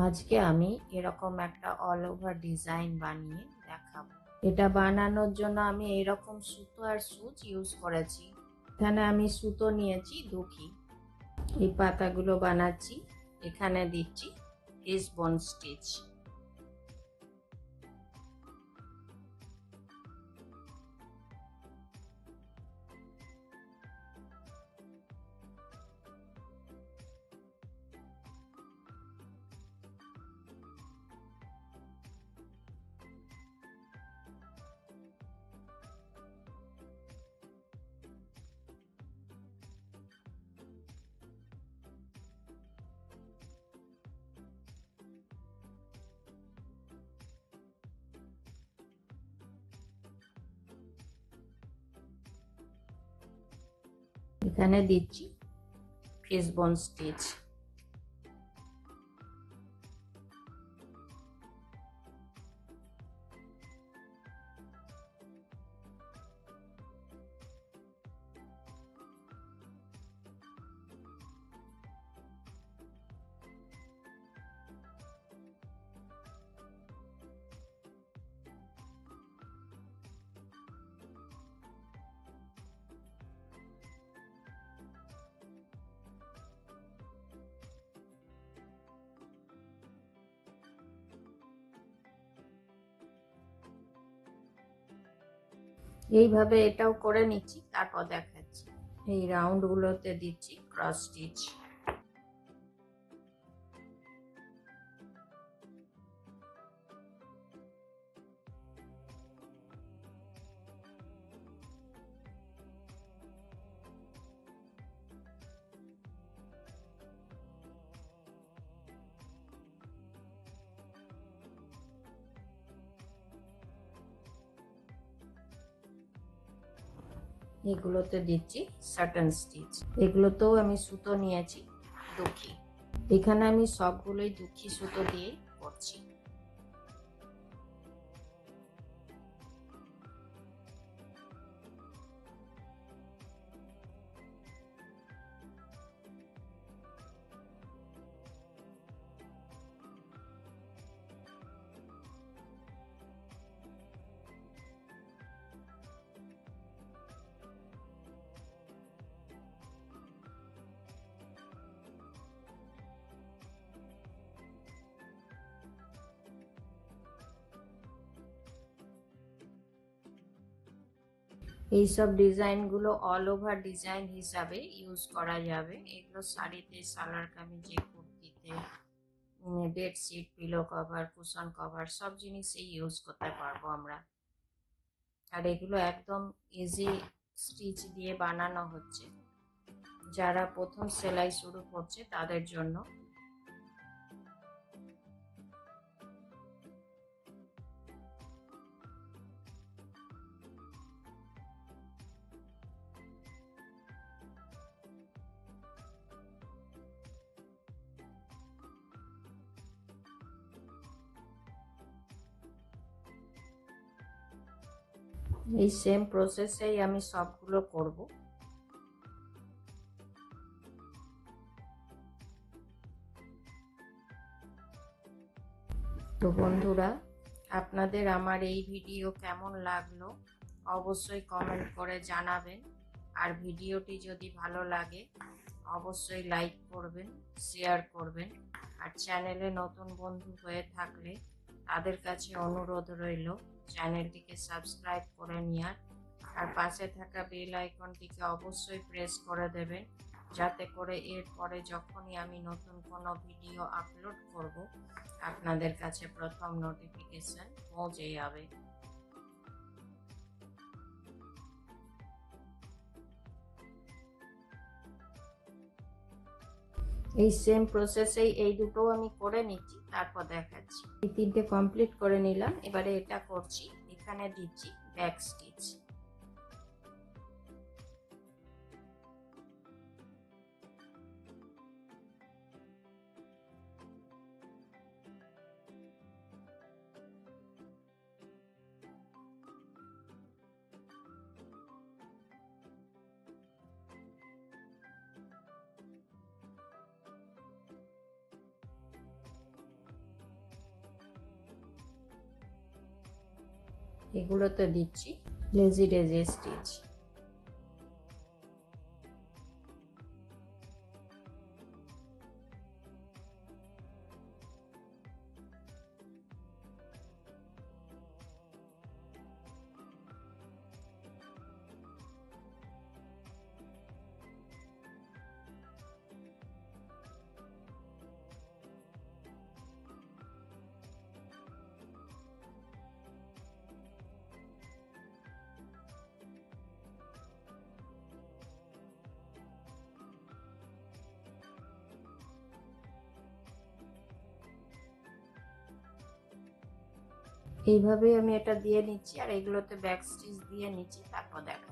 আজকে আমি এরকম একটা অল ওভার ডিজাইন বানিয়ে দেখাবো। এটা বানানোর জন্য আমি এরকম সুতো আর সুচ ইউজ করেছি। এখানে আমি সুতো নিয়েছি দুখি। এই পাতাগুলো বানাচ্ছি। এখানে দিচ্ছি হিসবোন স্টিচ। এখানে দিচ্ছি হিসবোন স্টিচ। এইভাবে এটাও করে নিচ্ছি, তারপর দেখাচ্ছি। এই রাউন্ড গুলোতে দিচ্ছি ক্রস স্টিচ। এগুলোতে দিচ্ছি সাটন স্টিচ। এগুলোতেও আমি সুতো নিয়েছি দুখি। এখানে আমি সবগুলোই দুখি সুতো দিয়ে করছি। এইসব ডিজাইনগুলো অল ওভার ডিজাইন হিসাবে ইউজ করা যাবে। এগুলো শাড়িতে, সালোয়ার কামিজে, কুর্তিতে, bedsheet, pillow cover, cushion cover সব জিনিসেই ইউজ করতে পারবো আমরা। আর এগুলো একদম ইজি স্টিচ দিয়ে বানানো হচ্ছে, যারা প্রথম সেলাই শুরু করছে তাদের জন্য। এই সেম প্রসেসেই আমি সবগুলো করব। তো বন্ধুরা, আপনাদের আমার এই ভিডিও কেমন লাগলো অবশ্যই কমেন্ট করে জানাবেন। আর ভিডিওটি যদি ভালো লাগে অবশ্যই লাইক করবেন, শেয়ার করবেন। আর চ্যানেলে নতুন বন্ধু হয়ে থাকলে তাদের কাছে অনুরোধ রইল চ্যানেলটিকে সাবস্ক্রাইব করে নেওয়ার। আর পাশে থাকা বেল আইকনটিকে অবশ্যই প্রেস করে দেবেন, যাতে করে এরপরে যখনই আমি নতুন কোনো ভিডিও আপলোড করব আপনাদের কাছে প্রথম নোটিফিকেশন পৌঁছে যাবে। এই সেম প্রসেসেই এই দুটো আমি করে নিচ্ছি, তারপর দেখাচ্ছি। এই তিনটে কমপ্লিট করে নিলাম, এবারে এটা করছি। এখানে দিচ্ছি ব্যাক স্টিচ। এগুলোতে দিচ্ছি লেজি ডেজি স্টিচ। এইভাবেই আমি এটা দিয়ে নিচ্ছি, আর এগুলোতে ব্যাক স্টিচ দিয়ে নিচ্ছি, তারপর দেখাচ্ছি।